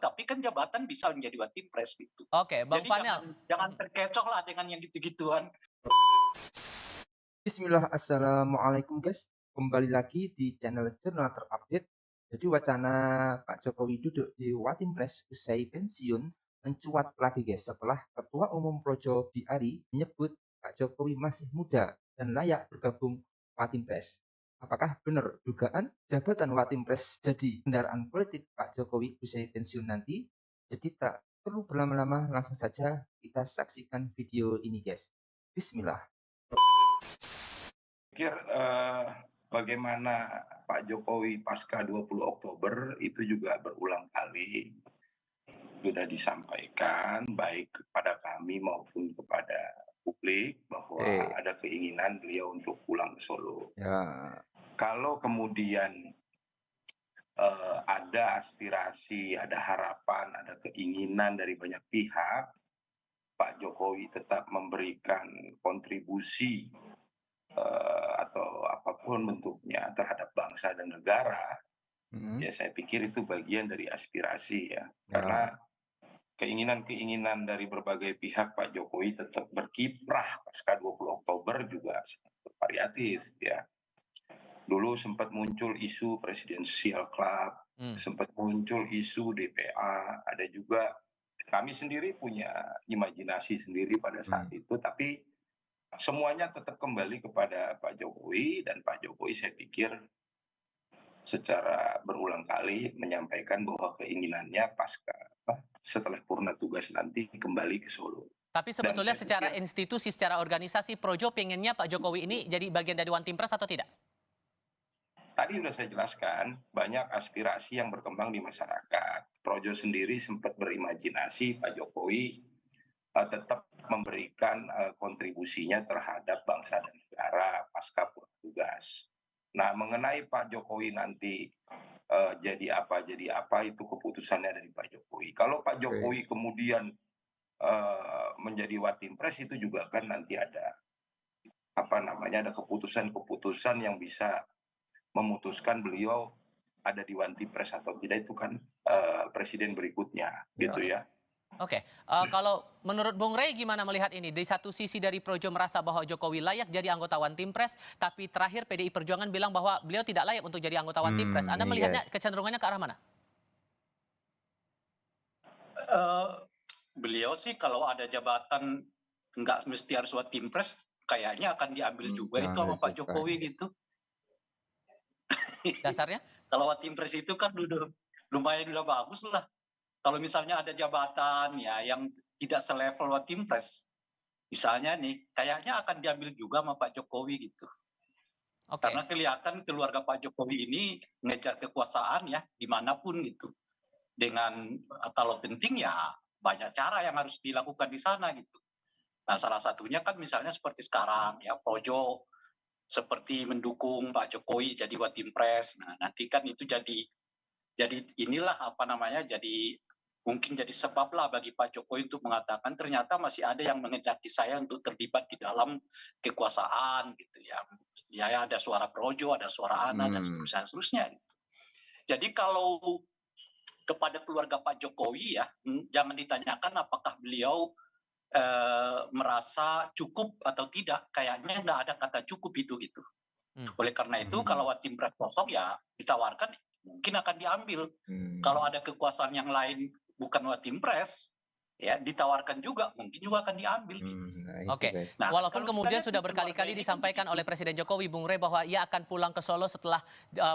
tapi kan jabatan bisa menjadi Watimpres gitu. Oke, Bang Jadi Panel. jangan terkecoh lah dengan yang gitu-gituan. Bismillah, Assalamualaikum guys. Kembali lagi di channel Jurnal Terupdate. Jadi wacana Pak Jokowi duduk di Watimpres usai pensiun mencuat lagi guys setelah Ketua Umum Projo Biari menyebut Pak Jokowi masih muda dan layak bergabung Watimpres. Apakah benar dugaan jabatan Watimpres jadi kendaraan politik Pak Jokowi usai pensiun nanti? Jadi tak perlu berlama-lama, langsung saja kita saksikan video ini guys. Bismillah. Pikir bagaimana Pak Jokowi pasca 20 Oktober itu juga berulang kali sudah disampaikan baik kepada kami maupun kepada publik bahwa ada keinginan beliau untuk pulang ke Solo. Ya. Kalau kemudian ada aspirasi, ada harapan, ada keinginan dari banyak pihak, Pak Jokowi tetap memberikan kontribusi atau apapun bentuknya terhadap bangsa dan negara, ya saya pikir itu bagian dari aspirasi ya. Karena keinginan-keinginan dari berbagai pihak Pak Jokowi tetap berkiprah pasca 20 Oktober juga sangat variatif ya. Dulu sempat muncul isu presidensial club, sempat muncul isu DPA, ada juga kami sendiri punya imajinasi sendiri pada saat itu, tapi semuanya tetap kembali kepada Pak Jokowi, dan Pak Jokowi saya pikir secara berulang kali menyampaikan bahwa keinginannya setelah purna tugas nanti kembali ke Solo. Tapi sebetulnya secara institusi, secara organisasi, Projo pengennya Pak Jokowi ini jadi bagian dari Watimpres atau tidak? Tadi sudah saya jelaskan, banyak aspirasi yang berkembang di masyarakat. Projo sendiri sempat berimajinasi Pak Jokowi tetap memberikan kontribusinya terhadap bangsa dan negara pasca purna tugas. Nah, mengenai Pak Jokowi nanti jadi apa itu keputusannya dari Pak Jokowi. Kalau Pak Jokowi kemudian menjadi Watimpres, itu juga kan nanti ada ada keputusan-keputusan yang bisa memutuskan beliau ada di Watimpres atau tidak, itu kan presiden berikutnya gitu ya. Oke, kalau menurut Bung Rey gimana melihat ini? Di satu sisi dari Projo merasa bahwa Jokowi layak jadi anggota Watimpres, tapi terakhir PDI Perjuangan bilang bahwa beliau tidak layak untuk jadi anggota Watimpres. Anda melihatnya kecenderungannya ke arah mana? Beliau sih kalau ada jabatan nggak mesti harus Watimpres, kayaknya akan diambil juga itu sama Pak Jokowi gitu. Dasarnya? Kalau Watimpres itu kan lumayan udah bagus lah. Kalau misalnya ada jabatan ya yang tidak selevel Watimpres, misalnya nih, kayaknya akan diambil juga sama Pak Jokowi gitu. Karena kelihatan keluarga Pak Jokowi ini ngejar kekuasaan ya dimanapun gitu. Dengan kalau penting ya banyak cara yang harus dilakukan di sana gitu. Nah, salah satunya kan misalnya seperti sekarang ya Projo seperti mendukung Pak Jokowi jadi Watimpres. Nah, nanti kan itu jadi inilah jadi mungkin jadi sebab lah bagi Pak Jokowi untuk mengatakan ternyata masih ada yang menghendaki saya untuk terlibat di dalam kekuasaan gitu ya. Ya ada suara Projo, ada suara Ana dan seterusnya gitu. Jadi kalau kepada keluarga Pak Jokowi ya, jangan ditanyakan apakah beliau merasa cukup atau tidak. Kayaknya nggak ada kata cukup itu gitu. Oleh karena itu kalau Watimpres kosong ya ditawarkan mungkin akan diambil. Kalau ada kekuasaan yang lain bukan Watimpres, ya ditawarkan juga, mungkin juga akan diambil. Nah, walaupun kemudian sudah berkali-kali disampaikan oleh Presiden Jokowi, Bung Rey, bahwa ia akan pulang ke Solo setelah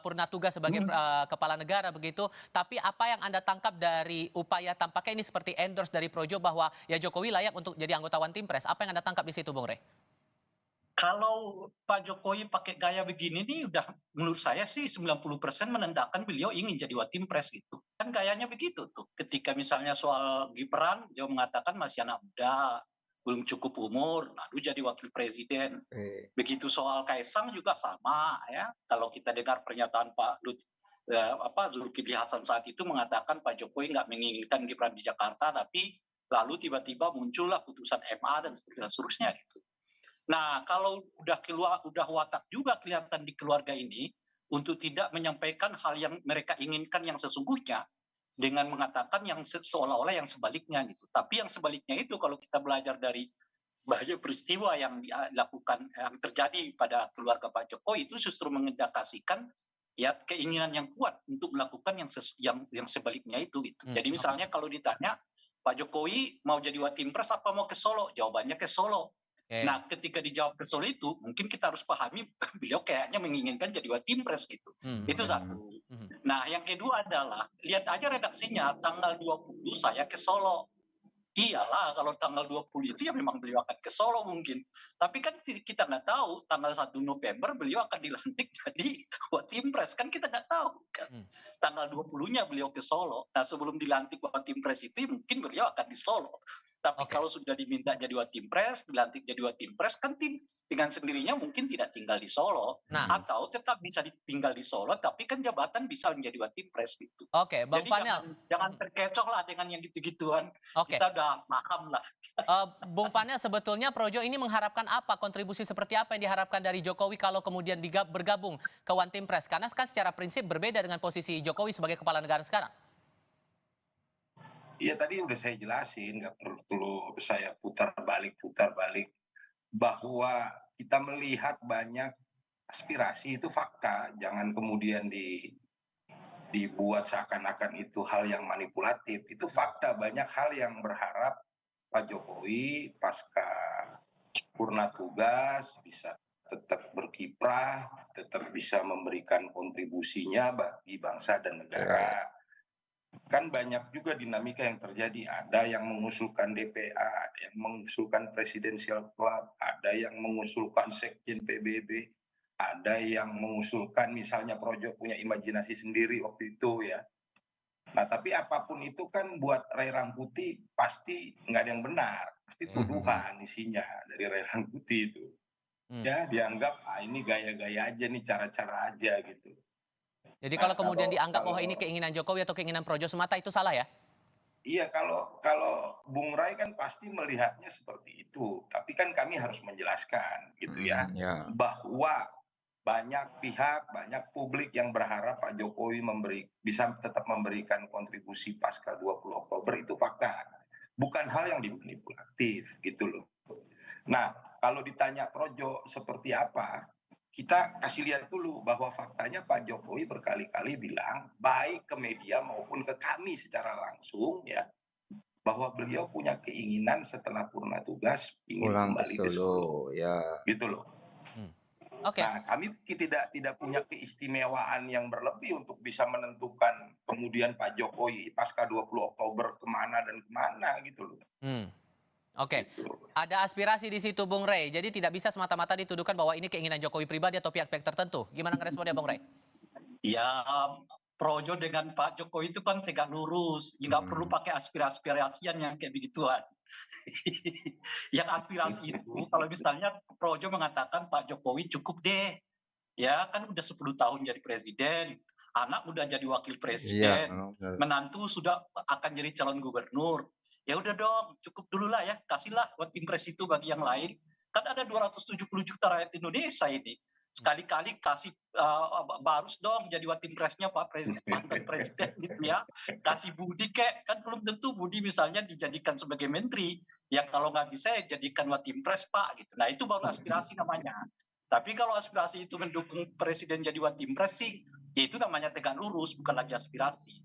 purna tugas sebagai kepala negara begitu. Tapi apa yang Anda tangkap dari upaya tampaknya ini seperti endorse dari Projo bahwa ya Jokowi layak untuk jadi anggota Watimpres? Apa yang Anda tangkap di situ, Bung Rey? Kalau Pak Jokowi pakai gaya begini nih udah menurut saya sih 90% menandakan beliau ingin jadi Watimpres gitu. Kan gayanya begitu tuh. Ketika misalnya soal Gibran, dia mengatakan masih anak muda, belum cukup umur, lalu jadi wakil presiden. Begitu soal Kaisang juga sama ya. Kalau kita dengar pernyataan Zulkifli Hasan saat itu mengatakan Pak Jokowi nggak menginginkan Gibran di Jakarta, tapi lalu tiba-tiba muncullah putusan MA dan seterusnya gitu. Nah, kalau udah watak juga kelihatan di keluarga ini untuk tidak menyampaikan hal yang mereka inginkan yang sesungguhnya, dengan mengatakan yang seolah-olah yang sebaliknya gitu. Tapi yang sebaliknya itu kalau kita belajar dari banyak peristiwa yang dilakukan yang terjadi pada keluarga Pak Jokowi itu justru mengindikasikan ya keinginan yang kuat untuk melakukan yang sebaliknya itu gitu. Jadi Oke. misalnya kalau ditanya Pak Jokowi mau jadi Watimpres apa mau ke Solo? Jawabannya ke Solo. Oke. Nah, ketika dijawab ke Solo itu, mungkin kita harus pahami beliau kayaknya menginginkan jadi Watimpres gitu. Itu Oke. satu. Mhm. Nah, yang kedua adalah lihat aja redaksinya tanggal 20 saya ke Solo. Iyalah kalau tanggal 20 itu ya memang beliau akan ke Solo mungkin. Tapi kan kita nggak tahu tanggal 1 November beliau akan dilantik jadi Watimpres. Kan kita nggak tahu kan. Tanggal 20-nya beliau ke Solo. Nah sebelum dilantik Watimpres itu mungkin beliau akan di Solo. Tapi Oke. kalau sudah diminta jadi Watimpres, dilantik jadi Watimpres kan dengan sendirinya mungkin tidak tinggal di Solo. Nah, Atau tetap bisa tinggal di Solo tapi kan jabatan bisa menjadi Watimpres gitu. oke, Bang Jadi Panel. jangan terkecoh lah dengan yang gitu-gituan. Oke. Kita udah paham lah. Bung Panel, sebetulnya Projo ini mengharapkan apa, kontribusi seperti apa yang diharapkan dari Jokowi kalau kemudian bergabung ke Watimpres? Karena kan secara prinsip berbeda dengan posisi Jokowi sebagai kepala negara sekarang. Iya tadi udah saya jelasin, nggak perlu saya putar balik, bahwa kita melihat banyak aspirasi itu fakta, jangan kemudian dibuat seakan-akan itu hal yang manipulatif. Itu fakta, banyak hal yang berharap Pak Jokowi pasca purna tugas bisa tetap berkiprah, tetap bisa memberikan kontribusinya bagi bangsa dan negara. Kan banyak juga dinamika yang terjadi, ada yang mengusulkan DPA, ada yang mengusulkan Presidential Club, ada yang mengusulkan Sekjen PBB, ada yang mengusulkan misalnya Projo punya imajinasi sendiri waktu itu ya. Nah tapi apapun itu kan buat Ray Rangkuti pasti nggak ada yang benar, pasti tuduhan isinya dari Ray Rangkuti itu. Ya dianggap ini gaya-gaya aja nih, cara-cara aja gitu. Jadi Nah, kalau kemudian dianggap bahwa ini kalau keinginan Jokowi atau keinginan Projo semata itu salah ya? iya, kalau Bung Rai kan pasti melihatnya seperti itu, tapi kan kami harus menjelaskan gitu ya, Ya. bahwa banyak pihak, banyak publik yang berharap Pak Jokowi bisa tetap memberikan kontribusi pasca 20 Oktober itu fakta. Bukan hal yang dimanipulatif gitu loh. Nah, kalau ditanya Projo seperti apa, kita kasih lihat dulu bahwa faktanya Pak Jokowi berkali-kali bilang baik ke media maupun ke kami secara langsung ya, bahwa beliau punya keinginan setelah purna tugas ingin Pulang ke kembali ke Solo, Solo, ya. gitu loh. Oke. Nah, kami tidak punya keistimewaan yang berlebih untuk bisa menentukan kemudian Pak Jokowi pasca 20 Oktober kemana dan kemana gitu loh. Oke. Gitu. Ada aspirasi di situ, Bung Rey. Jadi tidak bisa semata-mata dituduhkan bahwa ini keinginan Jokowi pribadi atau pihak-pihak tertentu. Gimana responnya, Bung Rey? Ya, Projo dengan Pak Jokowi itu kan tegak lurus. Nggak perlu pakai aspirasi-aspirasian yang kayak begituan. Yang aspirasi itu, kalau misalnya Projo mengatakan Pak Jokowi cukup deh. Ya, kan udah 10 tahun jadi presiden. Anak udah jadi wakil Iya, presiden. benar. Menantu sudah akan jadi calon gubernur. Ya udah dong, cukup dulu lah ya. Kasihlah Watimpres itu bagi yang lain. Kan ada 270 juta rakyat Indonesia ini. Sekali-kali kasih Barus dong jadi Watimpresnya Pak Presiden, mantan presiden gitu ya. Kasih Budi kek, kan belum tentu Budi misalnya dijadikan sebagai menteri. Ya kalau nggak bisa ya jadikan Watimpres Pak gitu. Nah itu baru aspirasi namanya. Tapi kalau aspirasi itu mendukung presiden jadi Watimpres sih, ya itu namanya tegak lurus, bukan lagi aspirasi.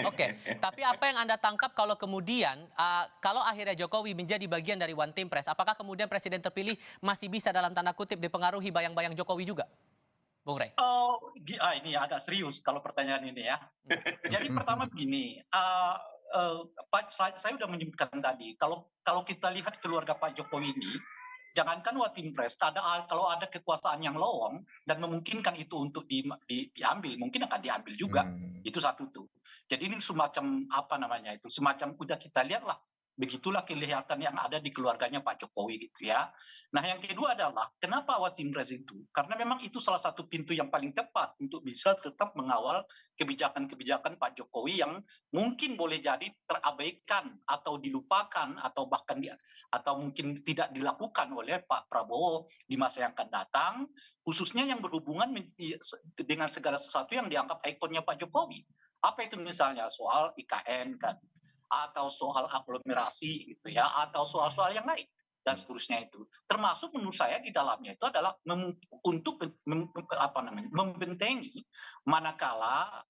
Oke, tapi apa yang Anda tangkap kalau kemudian, kalau akhirnya Jokowi menjadi bagian dari Watimpres, apakah kemudian presiden terpilih masih bisa dalam tanda kutip dipengaruhi bayang-bayang Jokowi juga? Bung Rey? Oh, ini agak serius kalau pertanyaan ini ya. Jadi pertama begini, saya sudah menyebutkan tadi, kalau kita lihat keluarga Pak Jokowi ini, jangankan Watimpres, kalau ada kekuasaan yang lowong dan memungkinkan itu untuk diambil, mungkin akan diambil juga. Itu satu tuh. Jadi ini semacam apa namanya itu, semacam udah kita lihatlah, begitulah kelihatan yang ada di keluarganya Pak Jokowi gitu ya. Nah yang kedua adalah kenapa Watimpres itu? Karena memang itu salah satu pintu yang paling tepat untuk bisa tetap mengawal kebijakan-kebijakan Pak Jokowi yang mungkin boleh jadi terabaikan atau dilupakan atau bahkan atau mungkin tidak dilakukan oleh Pak Prabowo di masa yang akan datang, khususnya yang berhubungan dengan segala sesuatu yang dianggap ikonnya Pak Jokowi. Apa itu misalnya soal IKN kan, atau soal aglomerasi gitu ya, atau soal-soal yang lain dan seterusnya itu. Termasuk menurut saya di dalamnya itu adalah untuk membentengi manakala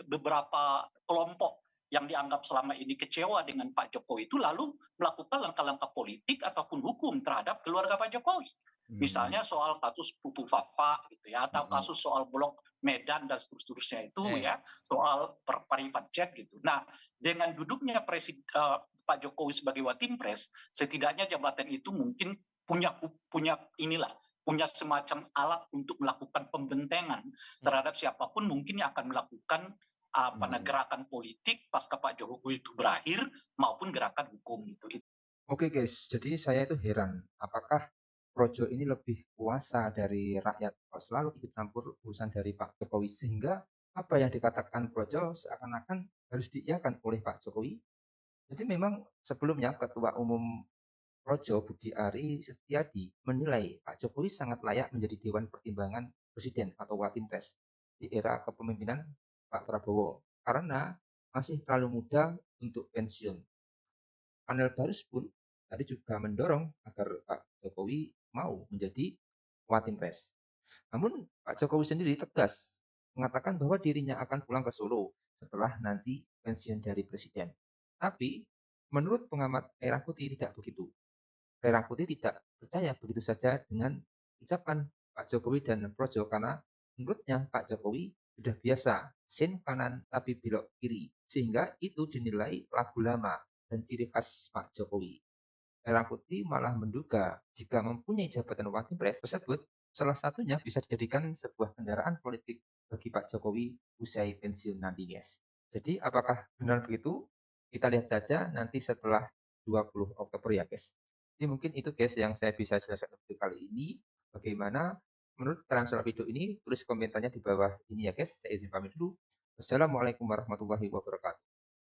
beberapa kelompok yang dianggap selama ini kecewa dengan Pak Jokowi itu lalu melakukan langkah-langkah politik ataupun hukum terhadap keluarga Pak Jokowi. Misalnya soal kasus Pupu Fafa gitu ya, atau kasus soal Blok Medan dan seterusnya itu ya, soal private jet gitu. Nah, dengan duduknya Pak Jokowi sebagai Watimpres, setidaknya jabatan itu mungkin punya punya semacam alat untuk melakukan pembentengan terhadap siapapun mungkin yang akan melakukan gerakan politik pasca Pak Jokowi itu berakhir maupun gerakan hukum gitu. Oke guys, jadi saya itu heran, apakah Projo ini lebih kuasa dari rakyat kalau selalu ikut campur urusan dari Pak Jokowi sehingga apa yang dikatakan Projo seakan-akan harus diiyakan oleh Pak Jokowi. Jadi memang sebelumnya Ketua Umum Projo Budi Ari Setiadi menilai Pak Jokowi sangat layak menjadi Dewan Pertimbangan Presiden atau Watimpres di era kepemimpinan Pak Prabowo karena masih terlalu muda untuk pensiun. Panel Barus pun tadi juga mendorong agar Pak Jokowi mau menjadi Watimpres. Namun Pak Jokowi sendiri tegas mengatakan bahwa dirinya akan pulang ke Solo setelah nanti pensiun dari presiden. Tapi menurut pengamat Merah Putih tidak begitu. Merah Putih tidak percaya begitu saja dengan ucapan Pak Jokowi dan Projo karena menurutnya Pak Jokowi sudah biasa sen kanan tapi belok kiri sehingga itu dinilai lagu lama dan ciri khas Pak Jokowi. Merah Putih malah menduga jika mempunyai jabatan Watimpres tersebut, salah satunya bisa dijadikan sebuah kendaraan politik bagi Pak Jokowi usai pensiun nanti, guys. Jadi apakah benar begitu? Kita lihat saja nanti setelah 20 Oktober ya, guys. Jadi mungkin itu guys yang saya bisa jelaskan untuk kali ini. Bagaimana menurut kalian soal video ini? Tulis komentarnya di bawah ini ya guys. Saya izin pamit dulu. Wassalamualaikum warahmatullahi wabarakatuh.